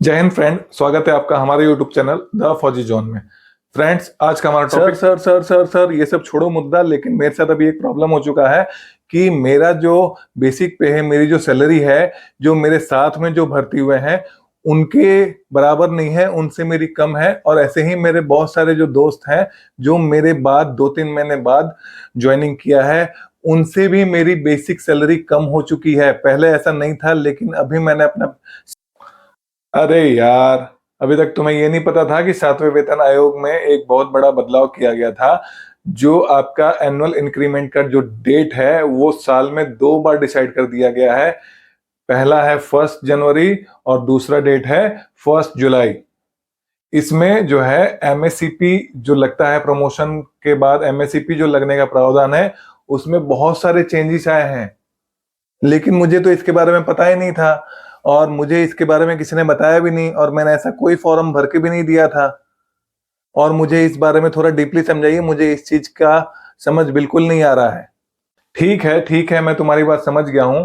जय हिंद फ्रेंड, स्वागत है आपका हमारे यूट्यूब चैनल द फौजी जोन में। फ्रेंड्स, आज का हमारा टॉपिक सर ये सब छोड़ो मुद्दा, लेकिन मेरे साथ अभी एक प्रॉब्लम हो चुका है कि मेरा जो बेसिक पे है, मेरी जो सैलरी है, जो मेरे साथ में जो भर्ती हुए हैं उनके बराबर नहीं है, उनसे मेरी कम है। और ऐसे ही मेरे बहुत सारे जो दोस्त हैं जो मेरे बाद 2-3 महीने बाद ज्वाइनिंग किया है, उनसे भी मेरी बेसिक सैलरी कम हो चुकी है। पहले ऐसा नहीं था, लेकिन अभी मैंने अपना अरे यार, अभी तक तुम्हें ये नहीं पता था कि 7वें वेतन आयोग में एक बहुत बड़ा बदलाव किया गया था। जो आपका एनुअल इंक्रीमेंट का जो डेट है वो साल में 2 बार डिसाइड कर दिया गया है। पहला है 1 जनवरी और दूसरा डेट है 1 जुलाई। इसमें जो है एमएससीपी जो लगता है, प्रमोशन के बाद एमएससीपी जो लगने का प्रावधान है, उसमें बहुत सारे चेंजेस आए हैं। लेकिन मुझे तो इसके बारे में पता ही नहीं था और मुझे इसके बारे में किसी ने बताया भी नहीं, और मैंने ऐसा कोई फॉर्म भर के भी नहीं दिया था। और मुझे इस बारे में थोड़ा डीपली समझाइए, मुझे इस चीज का समझ बिल्कुल नहीं आ रहा है। ठीक है, मैं तुम्हारी बात समझ गया हूं।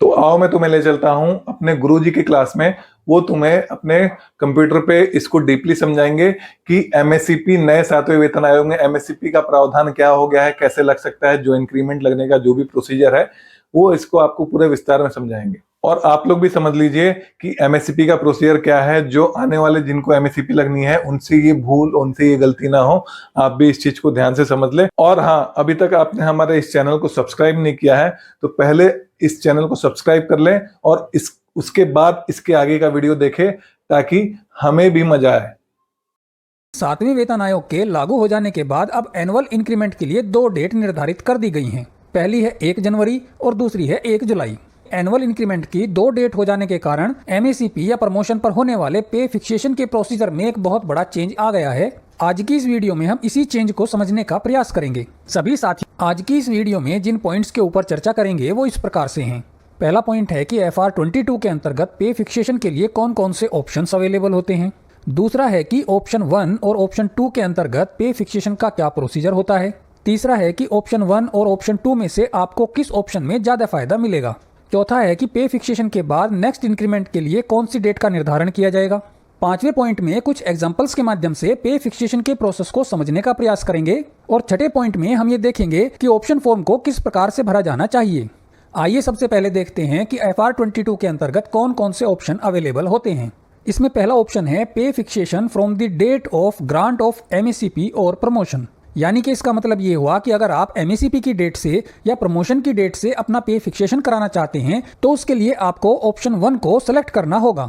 तो आओ, मैं तुम्हें ले चलता हूं अपने गुरुजी की क्लास में। वो तुम्हें अपने कंप्यूटर पे इसको डीपली समझाएंगे कि एमएससीपी, नए 7वें वेतन आयोग में एमएससीपी का प्रावधान क्या हो गया है, कैसे लग सकता है, जो इंक्रीमेंट लगने का जो भी प्रोसीजर है वो इसको आपको पूरे विस्तार में समझाएंगे। और आप लोग भी समझ लीजिए कि एमएससीपी का प्रोसीजर क्या है, जो आने वाले जिनको एमएससीपी लगनी है उनसे ये भूल, उनसे ये गलती ना हो। आप भी इस चीज को ध्यान से समझ ले। और हाँ, अभी तक आपने हमारे इस चैनल को सब्सक्राइब नहीं किया है तो पहले इस चैनल को सब्सक्राइब कर लें और उसके बाद इसके आगे का वीडियो देखें, ताकि हमें भी मजा आए। 7वें वेतन आयोग के लागू हो जाने के बाद अब एनुअल इंक्रीमेंट के लिए 2 डेट निर्धारित कर दी गई हैं। पहली है 1 जनवरी और दूसरी है 1 जुलाई। एनुअल इंक्रीमेंट की 2 डेट हो जाने के कारण एमएससीपी या प्रमोशन पर होने वाले पे फिक्सेशन के प्रोसीजर में एक बहुत बड़ा चेंज आ गया है। आज की इस वीडियो में हम इसी चेंज को समझने का प्रयास करेंगे। सभी साथी, आज की इस वीडियो में जिन पॉइंट्स के ऊपर चर्चा करेंगे वो इस प्रकार से हैं। पहला पॉइंट है कि FR 22 के अंतर्गत पे फिक्सेशन के लिए कौन कौन से ऑप्शंस अवेलेबल होते हैं। दूसरा है कि ऑप्शन 1 और ऑप्शन 2 के अंतर्गत पे फिक्सेशन का क्या प्रोसीजर होता है। तीसरा है कि ऑप्शन 1 और ऑप्शन 2 में से आपको किस ऑप्शन में ज्यादा फायदा मिलेगा। चौथा है कि पे फिक्सेशन के बाद नेक्स्ट इंक्रीमेंट के लिए कौन सी डेट का निर्धारण किया जाएगा। 5वें पॉइंट में कुछ एग्जांपल्स के माध्यम से पे फिक्सेशन के प्रोसेस को समझने का प्रयास करेंगे। और छठे पॉइंट में हम ये देखेंगे कि ऑप्शन फॉर्म को किस प्रकार से भरा जाना चाहिए। आइए सबसे पहले देखते हैं कि FR 22 के अंतर्गत कौन कौन से ऑप्शन अवेलेबल होते हैं। इसमें पहला ऑप्शन है pay fixation from the date of grant of MSCP और प्रमोशन। यानी कि इसका मतलब ये हुआ कि अगर आप एमएससीपी की डेट से या प्रमोशन की डेट से अपना पे फिक्सेशन कराना चाहते हैं तो उसके लिए आपको ऑप्शन 1 को सेलेक्ट करना होगा।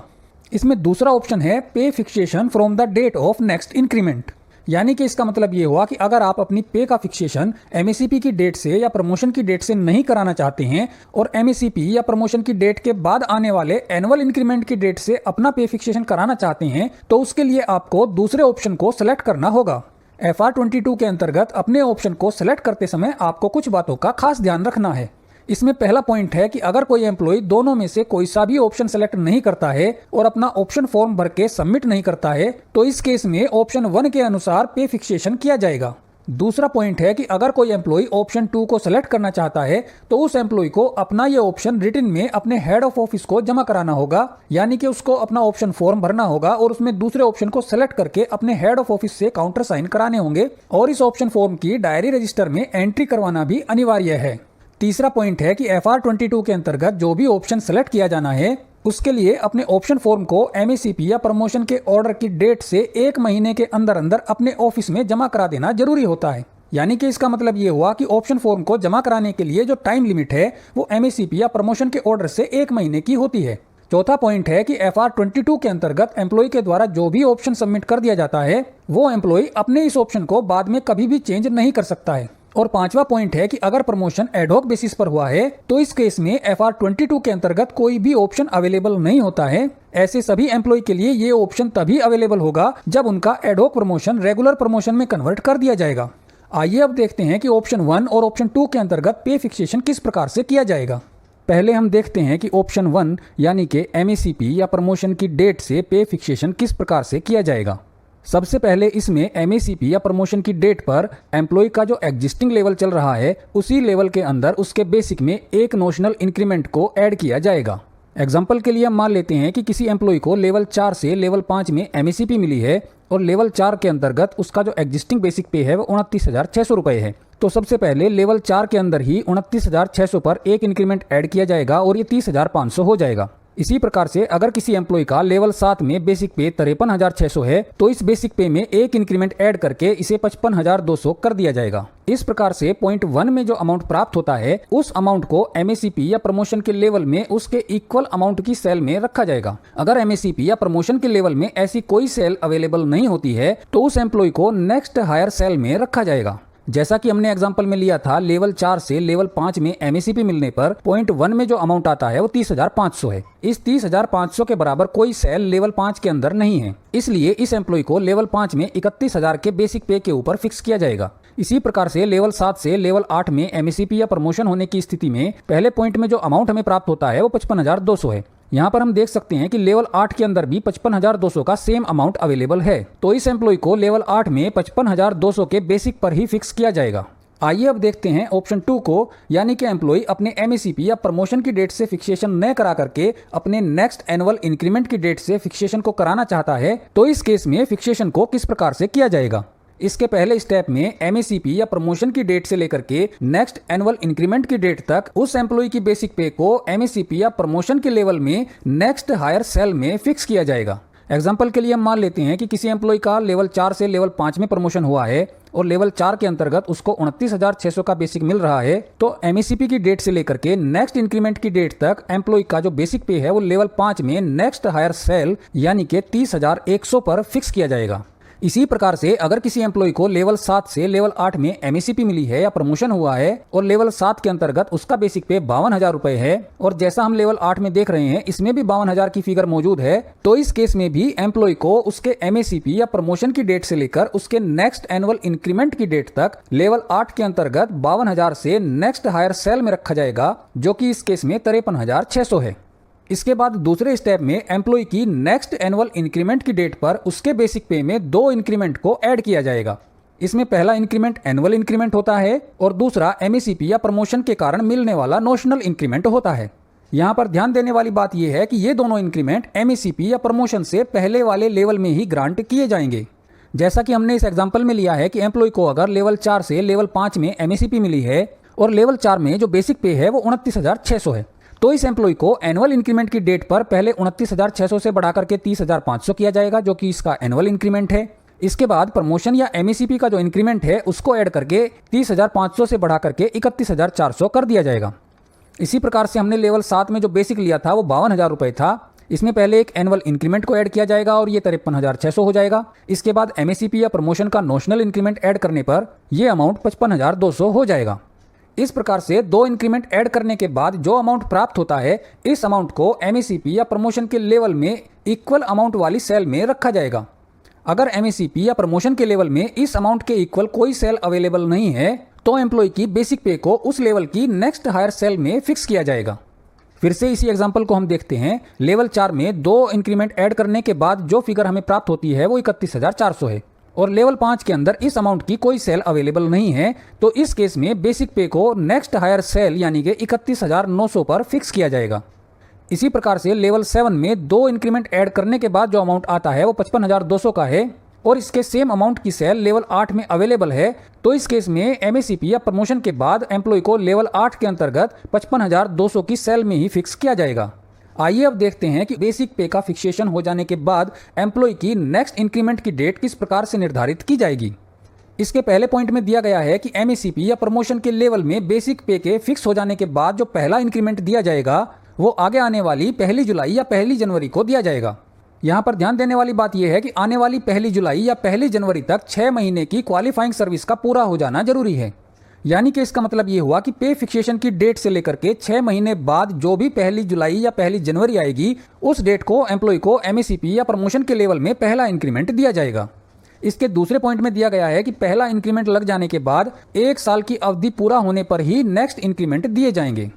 इसमें दूसरा ऑप्शन है pay fixation from the date of next increment. यानी कि इसका मतलब ये हुआ कि अगर आप अपनी पे का फिक्सेशन एमएससीपी की डेट से या प्रमोशन की डेट से नहीं कराना चाहते हैं और एमएससीपी या प्रमोशन की डेट के बाद आने वाले एनुअल इंक्रीमेंट की डेट से अपना पे फिक्सेशन कराना चाहते हैं तो उसके लिए आपको दूसरे ऑप्शन को सेलेक्ट करना होगा। FR 22 के अंतर्गत अपने ऑप्शन को सेलेक्ट करते समय आपको कुछ बातों का खास ध्यान रखना है। इसमें पहला पॉइंट है कि अगर कोई एम्प्लॉय दोनों में से कोई सा भी ऑप्शन सेलेक्ट नहीं करता है और अपना ऑप्शन फॉर्म भर के सबमिट नहीं करता है तो इस केस में ऑप्शन 1 के अनुसार पे फिक्सेशन किया जाएगा। दूसरा पॉइंट है कि अगर कोई एम्प्लॉय ऑप्शन 2 को सेलेक्ट करना चाहता है तो उस एम्प्लॉय को अपना ये ऑप्शन रिटन में अपने हेड ऑफ ऑफिस को जमा कराना होगा। यानी कि उसको अपना ऑप्शन फॉर्म भरना होगा और उसमें दूसरे ऑप्शन को सेलेक्ट करके अपने हेड ऑफ ऑफिस से काउंटर साइन कराने होंगे और इस ऑप्शन फॉर्म की डायरी रजिस्टर में एंट्री करवाना भी अनिवार्य है। तीसरा पॉइंट है कि FR 22 के अंतर्गत जो भी ऑप्शन सेलेक्ट किया जाना है उसके लिए अपने ऑप्शन फॉर्म को एमएससीपी या प्रमोशन के ऑर्डर की डेट से 1 महीने के अंदर अंदर अपने ऑफिस में जमा करा देना जरूरी होता है। यानी कि इसका मतलब ये हुआ कि ऑप्शन फॉर्म को जमा कराने के लिए जो टाइम लिमिट है वो एमएससीपी या प्रमोशन के ऑर्डर से 1 महीने की होती है। चौथा पॉइंट है कि FR 22 के अंतर्गत एम्प्लॉय के द्वारा जो भी ऑप्शन सबमिट कर दिया जाता है वो एम्प्लॉय अपने इस ऑप्शन को बाद में कभी भी चेंज नहीं कर सकता है। और 5वां पॉइंट है कि अगर प्रमोशन एडहॉक बेसिस पर हुआ है तो इस केस में FR 22 के अंतर्गत कोई भी ऑप्शन अवेलेबल नहीं होता है। ऐसे सभी एम्प्लॉय के लिए ये ऑप्शन तभी अवेलेबल होगा जब उनका एडहॉक प्रमोशन रेगुलर प्रमोशन में कन्वर्ट कर दिया जाएगा। आइए अब देखते हैं कि ऑप्शन 1 और ऑप्शन 2 के अंतर्गत पे फिक्सेशन किस प्रकार से किया जाएगा। पहले हम देखते हैं कि ऑप्शन 1 यानी कि एमएससीपी या प्रमोशन की डेट से पे फिक्सेशन किस प्रकार से किया जाएगा। सबसे पहले इसमें एमएससीपी या प्रमोशन की डेट पर एम्प्लॉय का जो एग्जिस्टिंग लेवल चल रहा है उसी लेवल के अंदर उसके बेसिक में एक नोशनल इंक्रीमेंट को ऐड किया जाएगा। एग्जाम्पल के लिए हम मान लेते हैं कि किसी एम्प्लॉय को लेवल 4 से लेवल 5 में MACP मिली है और लेवल 4 के अंतर्गत उसका जो एग्जिस्टिंग बेसिक पे है वो 29,600 रुपये है। तो सबसे पहले लेवल 4 के अंदर ही 29,600 पर एक इंक्रीमेंट ऐड किया जाएगा और ये 30,500 हो जाएगा। इसी प्रकार से अगर किसी एम्प्लॉय का लेवल 7 में बेसिक पे 53,600 है तो इस बेसिक पे में एक इंक्रीमेंट ऐड करके इसे 55,200 कर दिया जाएगा। इस प्रकार से पॉइंट 1 में जो अमाउंट प्राप्त होता है उस अमाउंट को MACP या प्रमोशन के लेवल में उसके इक्वल अमाउंट की सेल में रखा जाएगा। अगर MACP या प्रमोशन के लेवल में ऐसी कोई सेल अवेलेबल नहीं होती है तो उस एम्प्लॉय को नेक्स्ट हायर सेल में रखा जाएगा। जैसा कि हमने एग्जांपल में लिया था, लेवल 4 से लेवल 5 में MACP मिलने पर पॉइंट 1 में जो अमाउंट आता है वो 30,500 है। इस 30,500 के बराबर कोई सेल लेवल 5 के अंदर नहीं है, इसलिए इस एम्प्लॉय को लेवल 5 में 31,000 के बेसिक पे के ऊपर फिक्स किया जाएगा। इसी प्रकार से लेवल 7 से लेवल 8 में MACP या प्रमोशन होने की स्थिति में पहले पॉइंट में जो अमाउंट हमें प्राप्त होता है वो 55,200 है। यहाँ पर हम देख सकते हैं कि लेवल 8 के अंदर भी 55,200 का सेम अमाउंट अवेलेबल है, तो इस एम्प्लॉय को लेवल 8 में 55,200 के बेसिक पर ही फिक्स किया जाएगा। आइए अब देखते हैं ऑप्शन 2 को, यानी कि एम्प्लॉय अपने MACP या प्रमोशन की डेट से फिक्सेशन न करा करके अपने नेक्स्ट एनुअल इंक्रीमेंट की डेट से फिक्सेशन को कराना चाहता है, तो इस केस में फिक्सेशन को किस प्रकार से किया जाएगा। इसके पहले स्टेप में MACP या प्रमोशन की डेट से लेकर के नेक्स्ट एनुअल इंक्रीमेंट की डेट तक उस एम्प्लॉय की बेसिक पे को MACP या प्रमोशन के लेवल में नेक्स्ट हायर सेल में फिक्स किया जाएगा। एग्जाम्पल के लिए हम मान लेते हैं कि किसी एम्प्लॉय का लेवल 4 से लेवल 5 में प्रमोशन हुआ है और लेवल 4 के अंतर्गत उसको 29,600 का बेसिक मिल रहा है, तो MACP की डेट से लेकर के नेक्स्ट इंक्रीमेंट की डेट तक एम्प्लॉय का जो बेसिक पे है वो लेवल 5 में नेक्स्ट हायर सेल यानी कि 30,100 पर फिक्स किया जाएगा। इसी प्रकार से अगर किसी एम्प्लॉय को लेवल 7 से लेवल 8 में MACP मिली है या प्रमोशन हुआ है और लेवल 7 के अंतर्गत उसका बेसिक पे 52,000 रुपए है और जैसा हम लेवल 8 में देख रहे हैं इसमें भी 52,000 की फिगर मौजूद है, तो इस केस में भी एम्प्लॉय को उसके MACP या प्रमोशन की डेट से लेकर उसके नेक्स्ट एनुअल इंक्रीमेंट की डेट तक लेवल 8 के अंतर्गत 52,000 से नेक्स्ट हायर सेल में रखा जाएगा, जो कि इस केस में 53,600 है। इसके बाद दूसरे स्टेप में एम्प्लॉय की नेक्स्ट एनुअल इंक्रीमेंट की डेट पर उसके बेसिक पे में 2 इंक्रीमेंट को ऐड किया जाएगा। इसमें पहला इंक्रीमेंट एनुअल इंक्रीमेंट होता है और दूसरा MACP या प्रमोशन के कारण मिलने वाला नोशनल इंक्रीमेंट होता है। यहाँ पर ध्यान देने वाली बात यह है कि ये दोनों इंक्रीमेंट MACP या प्रमोशन से पहले वाले लेवल में ही ग्रांट किए जाएंगे। जैसा कि हमने इस एग्जाम्पल में लिया है कि एम्प्लॉय को अगर लेवल 4 से लेवल 5 में MACP मिली है और लेवल 4 में जो बेसिक पे है वो 29,600 है, तो इस एम्प्लॉय को एनुअल इंक्रीमेंट की डेट पर पहले 29,600 से बढ़ाकर के 30,500 किया जाएगा, जो कि इसका एनुअल इंक्रीमेंट है। इसके बाद प्रमोशन या MACP का जो इंक्रीमेंट है उसको ऐड करके 30,500 से बढ़ाकर के 31,400 कर दिया जाएगा। इसी प्रकार से हमने लेवल 7 में जो बेसिक लिया था वो 52,000 रुपये था। इसमें पहले एक एनुअल इंक्रीमेंट को ऐड किया जाएगा और ये 53,600 हो जाएगा। इसके बाद MACP या प्रमोशन का नोशनल इंक्रीमेंट ऐड करने पर यह अमाउंट 55,200 हो जाएगा। इस प्रकार से 2 इंक्रीमेंट ऐड करने के बाद जो अमाउंट प्राप्त होता है इस अमाउंट को MACP या प्रमोशन के लेवल में इक्वल अमाउंट वाली सेल में रखा जाएगा। अगर MACP या प्रमोशन के लेवल में इस अमाउंट के इक्वल कोई सेल अवेलेबल नहीं है तो एम्प्लॉय की बेसिक पे को उस लेवल की नेक्स्ट हायर सेल में फिक्स किया जाएगा। फिर से इसी एग्जांपल को हम देखते हैं। लेवल 4 में 2 इंक्रीमेंट ऐड करने के बाद जो फिगर हमें प्राप्त होती है वो 31,400 है और लेवल 5 के अंदर इस अमाउंट की कोई सेल अवेलेबल नहीं है, तो इस केस में बेसिक पे को नेक्स्ट हायर सेल यानी कि 31,900 पर फिक्स किया जाएगा। इसी प्रकार से लेवल 7 में 2 इंक्रीमेंट ऐड करने के बाद जो अमाउंट आता है वो 55,200 का है और इसके सेम अमाउंट की सेल लेवल 8 में अवेलेबल है, तो इस केस में MACP या प्रमोशन के बाद एम्प्लॉय को लेवल 8 के अंतर्गत 55,200 की सेल में ही फिक्स किया जाएगा। आइए अब देखते हैं कि बेसिक पे का फिक्सेशन हो जाने के बाद एम्प्लॉय की नेक्स्ट इंक्रीमेंट की डेट किस प्रकार से निर्धारित की जाएगी। इसके पहले पॉइंट में दिया गया है कि MACP या प्रमोशन के लेवल में बेसिक पे के फिक्स हो जाने के बाद जो पहला इंक्रीमेंट दिया जाएगा वो आगे आने वाली 1 जुलाई या 1 जनवरी को दिया जाएगा। यहाँ पर ध्यान देने वाली बात यह है कि आने वाली 1 जुलाई या 1 जनवरी तक 6 महीने की क्वालिफाइंग सर्विस का पूरा हो जाना जरूरी है। यानी कि इसका मतलब ये हुआ कि पे फिक्सेशन की डेट से लेकर के 6 महीने बाद जो भी 1 जुलाई या 1 जनवरी आएगी उस डेट को एम्प्लॉय को MACP या प्रमोशन के लेवल में पहला इंक्रीमेंट दिया जाएगा। इसके दूसरे पॉइंट में दिया गया है कि पहला इंक्रीमेंट लग जाने के बाद 1 साल की अवधि पूरा होने पर ही नेक्स्ट इंक्रीमेंट दिए जाएंगे।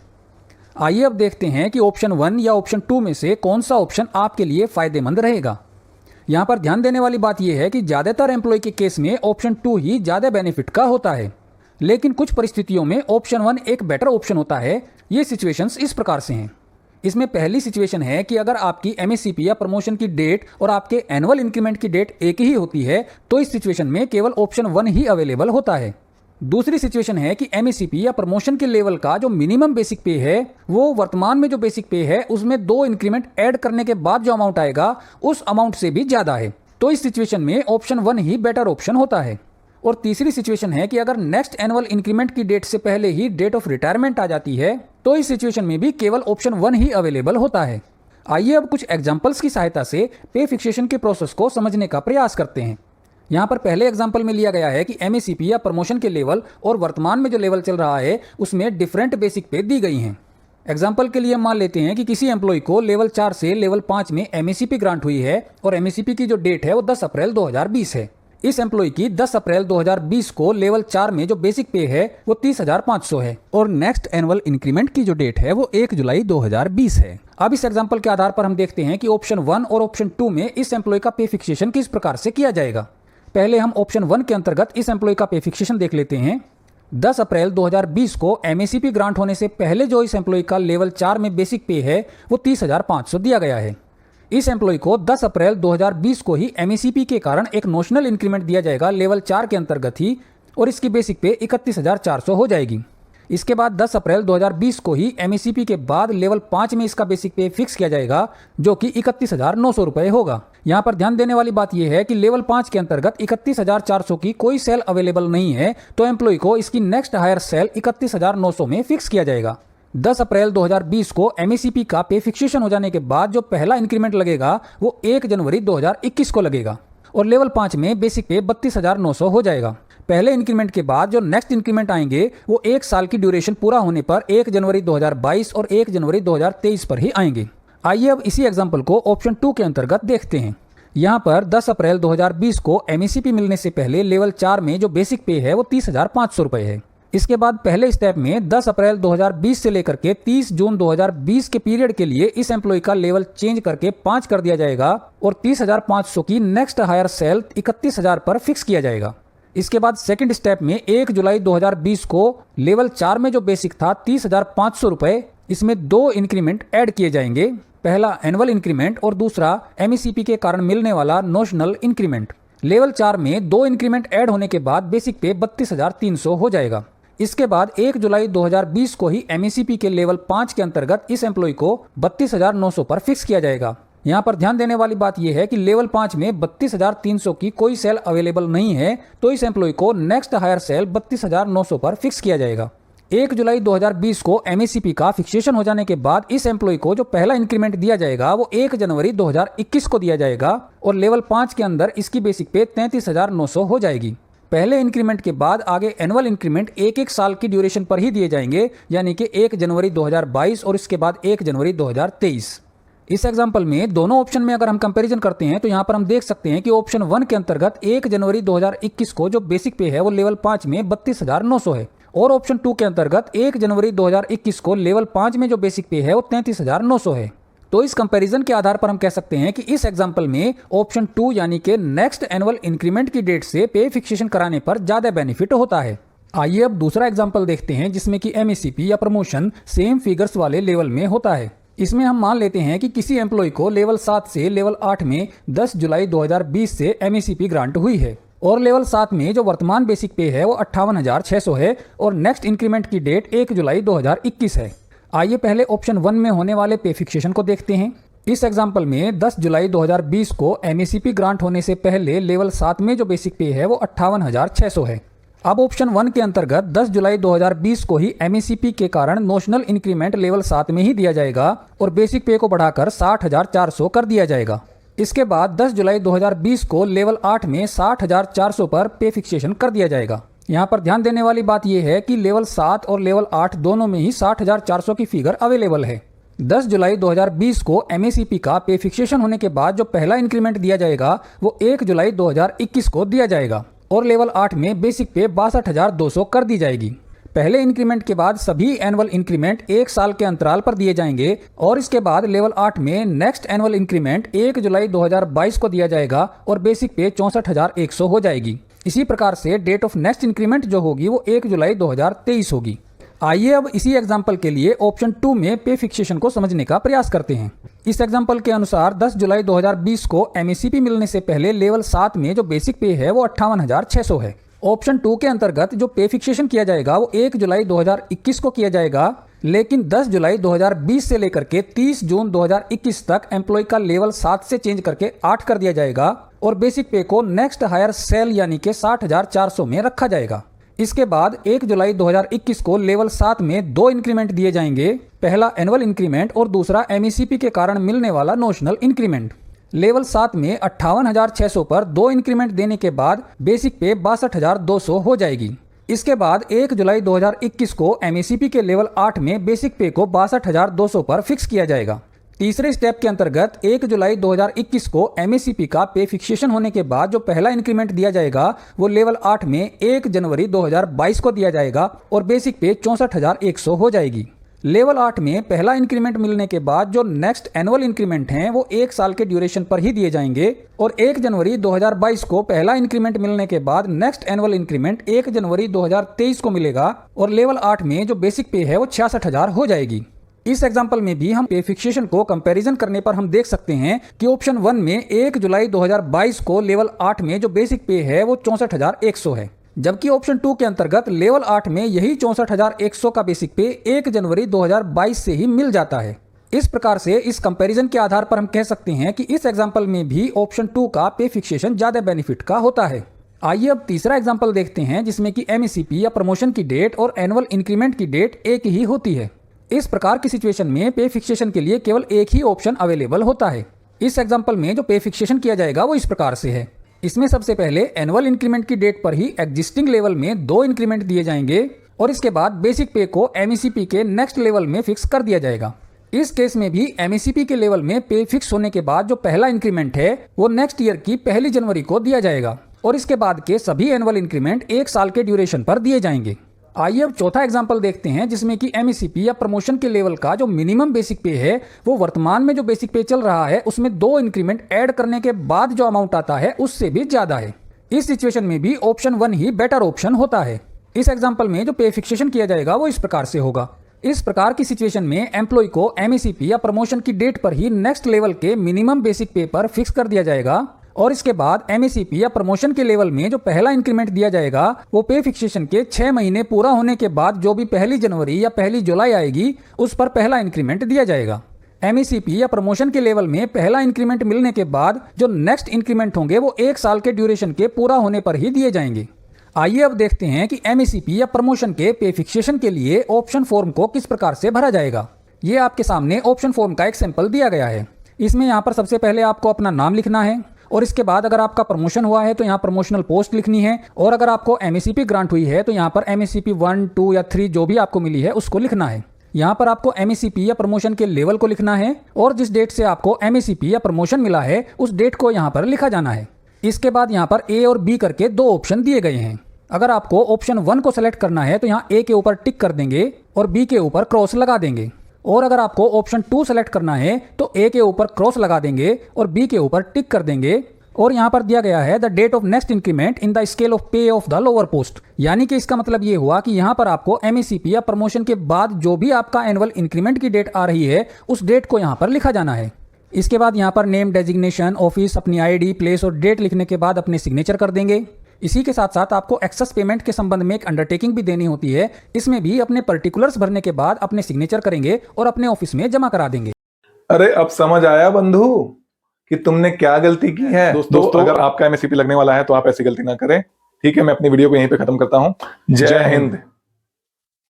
आइए अब देखते हैं कि ऑप्शन 1 या ऑप्शन 2 में से कौन सा ऑप्शन आपके लिए फायदेमंद रहेगा। यहाँ पर ध्यान देने वाली बात यह है कि ज्यादातर एम्प्लॉय के केस में ऑप्शन 2 ही ज्यादा बेनिफिट का होता है, लेकिन कुछ परिस्थितियों में ऑप्शन 1 एक बेटर ऑप्शन होता है। ये सिचुएशंस इस प्रकार से हैं। इसमें पहली सिचुएशन है कि अगर आपकी एमएससीपी या प्रमोशन की डेट और आपके एनुअल इंक्रीमेंट की डेट एक ही होती है तो इस सिचुएशन में केवल ऑप्शन 1 ही अवेलेबल होता है। दूसरी सिचुएशन है कि एमएससीपी या प्रमोशन के लेवल का जो मिनिमम बेसिक पे है वो वर्तमान में जो बेसिक पे है उसमें 2 इंक्रीमेंट ऐड करने के बाद जो अमाउंट आएगा उस अमाउंट से भी ज्यादा है। तो इस सिचुएशन में ऑप्शन 1 ही बेटर ऑप्शन होता है। और तीसरी सिचुएशन है कि अगर नेक्स्ट एनुअल इंक्रीमेंट की डेट से पहले ही डेट ऑफ रिटायरमेंट आ जाती है तो इस सिचुएशन में भी केवल ऑप्शन 1 ही अवेलेबल होता है। आइए अब कुछ एग्जांपल्स की सहायता से पे फिक्सेशन के प्रोसेस को समझने का प्रयास करते हैं। यहाँ पर पहले एग्जांपल में लिया गया है कि एमएससीपी या प्रमोशन के लेवल और वर्तमान में जो लेवल चल रहा है उसमें डिफरेंट बेसिक पे दी गई हैं। एग्जाम्पल के लिए मान लेते हैं कि किसी एम्प्लॉय को लेवल 4 से लेवल 5 में एमएससीपी ग्रांट हुई है और एमएससीपी की जो डेट है वो 10 अप्रैल 2020 है। इस एम्प्लॉय की 10 अप्रैल 2020 को लेवल 4 में जो बेसिक पे है वो 30,500 है और नेक्स्ट एनुअल इंक्रीमेंट की जो डेट है वो 1 जुलाई 2020 है। अब इस एग्जांपल के आधार पर हम देखते हैं कि ऑप्शन 1 और ऑप्शन 2 में इस एम्प्लॉय का पे फिक्सेशन किस प्रकार से किया जाएगा। पहले हम ऑप्शन 1 के अंतर्गत इस एम्प्लॉय का पे फिक्सेशन देख लेते हैं। 10 अप्रैल 2020 को एमएससीपी ग्रांट होने से पहले जो इस एम्प्लॉय का लेवल 4 में बेसिक पे है वो 30,500 दिया गया है। इस एम्प्लॉय को 10 अप्रैल 2020 को ही एमएससीपी के कारण एक नोशनल इंक्रीमेंट दिया जाएगा लेवल 4 के अंतर्गत ही और इसकी बेसिक पे 31,400 हो जाएगी। इसके बाद 10 अप्रैल 2020 को ही एमएससीपी के बाद लेवल 5 में इसका बेसिक पे फिक्स किया जाएगा जो कि 31,900 रुपए होगा। यहाँ पर ध्यान देने वाली बात यह है कि लेवल 5 के अंतर्गत 31,400 की कोई सेल अवेलेबल नहीं है तो एम्प्लॉय को इसकी नेक्स्ट हायर सेल 31,900 में फिक्स किया जाएगा। 10 अप्रैल 2020 को एमएससीपी का पे फिक्सेशन हो जाने के बाद जो पहला इंक्रीमेंट लगेगा वो 1 जनवरी 2021 को लगेगा और लेवल 5 में बेसिक पे 32,900 हो जाएगा। पहले इंक्रीमेंट के बाद जो नेक्स्ट इंक्रीमेंट आएंगे वो 1 साल की ड्यूरेशन पूरा होने पर 1 जनवरी 2022 और 1 जनवरी 2023 पर ही आएंगे। आइए अब इसी एग्जांपल को ऑप्शन 2 के अंतर्गत देखते हैं। यहाँ पर 10 अप्रैल 2020 को एमएससीपी मिलने से पहले लेवल 4 में जो बेसिक पे है वो 30,500 रुपए है। इसके बाद पहले स्टेप में 10 अप्रैल 2020 से लेकर के 30 जून 2020 के पीरियड के लिए इस एम्प्लॉय का लेवल चेंज करके 5 कर दिया जाएगा और 30,500 की नेक्स्ट हायर सेल 31,000 पर फिक्स किया जाएगा। इसके बाद सेकंड स्टेप में 1 जुलाई 2020 को लेवल 4 में जो बेसिक था 30,500 रुपए, इसमें 2 इंक्रीमेंट ऐड किए जाएंगे, पहला एनुअल इंक्रीमेंट और दूसरा एमएससीपी के कारण मिलने वाला नोशनल इंक्रीमेंट। लेवल 4 में 2 इंक्रीमेंट ऐड होने के बाद बेसिक पे 32,300 हो जाएगा। इसके बाद 1 जुलाई 2020 को ही एमएससीपी के लेवल 5 के अंतर्गत इस एम्प्लॉय को 32,900 पर फिक्स किया जाएगा। यहाँ पर ध्यान देने वाली बात यह है कि लेवल 5 में 32,300 की कोई सेल अवेलेबल नहीं है तो इस एम्प्लॉय को नेक्स्ट हायर सेल 32,900 पर फिक्स किया जाएगा। 1 जुलाई 2020 को एमएससीपी का फिक्सेशन हो जाने के बाद इस एम्प्लॉय को जो पहला इंक्रीमेंट दिया जाएगा वो 1 जनवरी 2021 को दिया जाएगा और लेवल 5 के अंदर इसकी बेसिक पे 33,900 हो जाएगी। पहले इंक्रीमेंट के बाद आगे एनुअल इंक्रीमेंट 1-1 साल की ड्यूरेशन पर ही दिए जाएंगे, यानी कि 1 जनवरी 2022 और इसके बाद 1 जनवरी 2023। इस एग्जांपल में दोनों ऑप्शन में अगर हम कंपैरिजन करते हैं तो यहाँ पर हम देख सकते हैं कि ऑप्शन 1 के अंतर्गत 1 जनवरी 2021 को जो बेसिक पे है वो लेवल 5 में 32,900 है और ऑप्शन 2 के अंतर्गत 1 जनवरी 2021 को लेवल 5 में जो बेसिक पे है वो 33,900 है। तो इस कंपैरिजन के आधार पर हम कह सकते हैं कि इस एग्जांपल में ऑप्शन 2 यानी कि नेक्स्ट एनुअल इंक्रीमेंट की डेट से पे फिक्सेशन कराने पर ज्यादा बेनिफिट होता है। आइए अब दूसरा एग्जांपल देखते हैं जिसमें कि एमएससीपी या प्रमोशन सेम फिगर्स वाले लेवल में होता है। इसमें हम मान लेते हैं कि किसी एम्प्लॉय को लेवल 7 से लेवल 8 में 10 जुलाई 2020 से एमएससीपी ग्रांट हुई है और लेवल 7 में जो वर्तमान बेसिक पे है वो 58,600 है और नेक्स्ट इंक्रीमेंट की डेट 1 जुलाई 2021 है। आइए पहले ऑप्शन 1 में होने वाले पे फिक्सेशन को देखते हैं। इस एग्जांपल में 10 जुलाई 2020 को एमएससीपी ग्रांट होने से पहले लेवल 7 में जो बेसिक पे है वो 58,600 है। अब ऑप्शन 1 के अंतर्गत 10 जुलाई 2020 को ही एमएससीपी के कारण नोशनल इंक्रीमेंट लेवल 7 में ही दिया जाएगा और बेसिक पे को बढ़ाकर 60,400 कर दिया जाएगा। इसके बाद 10 जुलाई 2020 को लेवल 8 में 60,400 पर पे फिक्सेशन कर दिया जाएगा। यहाँ पर ध्यान देने वाली बात यह है कि लेवल 7 और लेवल 8 दोनों में ही 60,400 की फिगर अवेलेबल है। 10 जुलाई 2020 को एमएससीपी का पे फिक्सेशन होने के बाद जो पहला इंक्रीमेंट दिया जाएगा वो 1 जुलाई 2021 को दिया जाएगा और लेवल 8 में बेसिक पे 62,200 कर दी जाएगी। पहले इंक्रीमेंट के बाद सभी एनुअल इंक्रीमेंट 1 साल के अंतराल पर दिए जाएंगे और इसके बाद लेवल 8 में नेक्स्ट एनुअल इंक्रीमेंट 1 जुलाई 2022 को दिया जाएगा और बेसिक पे 64,100 हो जाएगी। इसी प्रकार से डेट ऑफ नेक्स्ट इंक्रीमेंट जो होगी वो 1 जुलाई 2023 होगी। आइए अब इसी एग्जाम्पल के लिए ऑप्शन 2 में पे फिक्सेशन को समझने का प्रयास करते हैं। इस एग्जाम्पल के अनुसार 10 जुलाई 2020 को एमएससीपी मिलने से पहले लेवल 7 में जो बेसिक पे है वो 58,600 है। ऑप्शन 2 के अंतर्गत जो पे फिक्सेशन किया जाएगा वो 1 जुलाई 2021 को किया जाएगा, लेकिन 10 जुलाई 2020 से लेकर के 30 जून 2021 तक एम्प्लॉय का लेवल 7 से चेंज करके 8 कर दिया जाएगा और बेसिक पे को नेक्स्ट हायर सेल यानी कि 60,400 में रखा जाएगा। इसके बाद 1 जुलाई 2021 को लेवल 7 में 2 इंक्रीमेंट दिए जाएंगे, पहला एनुअल इंक्रीमेंट और दूसरा एमईसीपी के कारण मिलने वाला नोशनल इंक्रीमेंट। लेवल 7 में 58,600 पर 2 इंक्रीमेंट देने के बाद बेसिक पे 62,200 हो जाएगी। इसके बाद 1 जुलाई 2021 को एमएससीपी के लेवल 8 में बेसिक पे को 62,200 पर फिक्स किया जाएगा। तीसरे स्टेप के अंतर्गत 1 जुलाई 2021 को एमएससीपी का पे फिक्सेशन होने के बाद जो पहला इंक्रीमेंट दिया जाएगा वो लेवल 8 में 1 जनवरी 2022 को दिया जाएगा और बेसिक पे 64,100 हो जाएगी। लेवल 8 में पहला इंक्रीमेंट मिलने के बाद जो नेक्स्ट एनुअल इंक्रीमेंट हैं वो 1 साल के ड्यूरेशन पर ही दिए जाएंगे और 1 जनवरी 2022 को पहला इंक्रीमेंट मिलने के बाद नेक्स्ट एनुअल इंक्रीमेंट 1 जनवरी 2023 को मिलेगा और लेवल 8 में जो बेसिक पे है वो 66,000 हो जाएगी। इस एग्जाम्पल में भी हम पे फिक्सेशन को कंपैरिजन करने पर हम देख सकते हैं कि ऑप्शन 1 में 1 जुलाई 2022 को लेवल 8 में जो बेसिक पे है वो 64,100 है, जबकि ऑप्शन 2 के अंतर्गत लेवल 8 में यही 64,100 का बेसिक पे 1 जनवरी 2022 से ही मिल जाता है। इस प्रकार से इस कंपैरिजन के आधार पर हम कह सकते हैं कि इस एग्जाम्पल में भी ऑप्शन 2 का पे फिक्सेशन ज्यादा बेनिफिट का होता है। आइए अब तीसरा एग्जाम्पल देखते हैं जिसमें कि एमएससीपी या प्रमोशन की डेट और एनुअल इंक्रीमेंट की डेट एक ही होती है। इस प्रकार की सिचुएशन में पे फिक्सेशन के लिए केवल एक ही ऑप्शन अवेलेबल होता है। इस एग्जाम्पल में जो पे फिक्सेशन किया जाएगा वो इस प्रकार से है। इसमें सबसे पहले एनुअल इंक्रीमेंट की डेट पर ही एग्जिस्टिंग लेवल में 2 इंक्रीमेंट दिए जाएंगे और इसके बाद बेसिक पे को एमएससीपी के नेक्स्ट लेवल में फिक्स कर दिया जाएगा। इस केस में भी एमएससीपी के लेवल में पे फिक्स होने के बाद जो पहला इंक्रीमेंट है वो नेक्स्ट ईयर की 1 जनवरी को दिया जाएगा और इसके बाद के सभी एनुअल इंक्रीमेंट 1 साल के ड्यूरेशन पर दिए जाएंगे। आइए अब चौथा एग्जाम्पल देखते हैं जिसमें कि एमएससीपी या प्रमोशन के लेवल का जो मिनिमम बेसिक पे है वो वर्तमान में जो बेसिक पे चल रहा है उसमें 2 इंक्रीमेंट ऐड करने के बाद जो अमाउंट आता है उससे भी ज्यादा है। इस सिचुएशन में भी ऑप्शन 1 ही बेटर ऑप्शन होता है। इस एग्जाम्पल में जो पे फिक्सेशन किया जाएगा वो इस प्रकार से होगा। इस प्रकार की सिचुएशन में एम्प्लॉय को एमएससीपी या प्रमोशन की डेट पर ही नेक्स्ट लेवल के मिनिमम बेसिक पे पर फिक्स कर दिया जाएगा और इसके बाद एमएससीपी या प्रमोशन के लेवल में जो पहला इंक्रीमेंट दिया जाएगा वो पे फिक्सेशन के 6 महीने पूरा होने के बाद जो भी 1 जनवरी या 1 जुलाई आएगी उस पर पहला इंक्रीमेंट दिया जाएगा। एमएससीपी या प्रमोशन के लेवल में पहला इंक्रीमेंट मिलने के बाद जो नेक्स्ट इंक्रीमेंट होंगे वो 1 साल के ड्यूरेशन के पूरा होने पर ही दिए जाएंगे। आइए अब देखते हैं कि एमएससीपी या प्रमोशन के पे फिक्सेशन के लिए ऑप्शन फॉर्म को किस प्रकार से भरा जाएगा। ये आपके सामने ऑप्शन फॉर्म का एक सैंपल दिया गया है। इसमें यहाँ पर सबसे पहले आपको अपना नाम लिखना है और इसके बाद अगर आपका प्रमोशन हुआ है तो यहाँ प्रमोशनल पोस्ट लिखनी है और अगर आपको एमएससीपी ग्रांट हुई है तो यहाँ पर एमएससीपी 1, 2 या 3 जो भी आपको मिली है उसको लिखना है। यहाँ पर आपको एमएससीपी या प्रमोशन के लेवल को लिखना है और जिस डेट से आपको एमएससीपी या प्रमोशन मिला है उस डेट को यहाँ पर लिखा जाना है। इसके बाद यहाँ पर ए और बी करके 2 ऑप्शन दिए गए हैं। अगर आपको ऑप्शन 1 को सेलेक्ट करना है तो यहाँ ए के ऊपर टिक कर देंगे और बी के ऊपर क्रॉस लगा देंगे और अगर आपको ऑप्शन 2 सेलेक्ट करना है तो ए के ऊपर क्रॉस लगा देंगे और बी के ऊपर टिक कर देंगे और यहाँ पर दिया गया है the date of next increment in the scale of pay of the lower post, यानी कि इसका मतलब ये हुआ कि यहाँ पर आपको एमएससीपी या प्रमोशन के बाद जो भी आपका एनुअल इंक्रीमेंट की डेट आ रही है उस डेट को यहाँ पर लिखा जाना है। इसके बाद यहाँ पर नेम, डेजिग्नेशन, ऑफिस, अपनी आईडी, प्लेस और डेट लिखने के बाद अपने सिग्नेचर कर देंगे। इसी के साथ साथ आपको एक्सेस पेमेंट के संबंध में एक अंडरटेकिंग भी देनी होती है। इसमें भी अपने पर्टिकुलर्स भरने के बाद अपने सिग्नेचर करेंगे और अपने ऑफिस में जमा करा देंगे। अरे अब समझ आया बंधु कि तुमने क्या गलती की है। दोस्तों अगर आपका एमएससीपी लगने वाला है तो आप ऐसी गलती ना करें। ठीक है, मैं अपनी वीडियो को यहीं पे खत्म करता हूं। जय हिंद।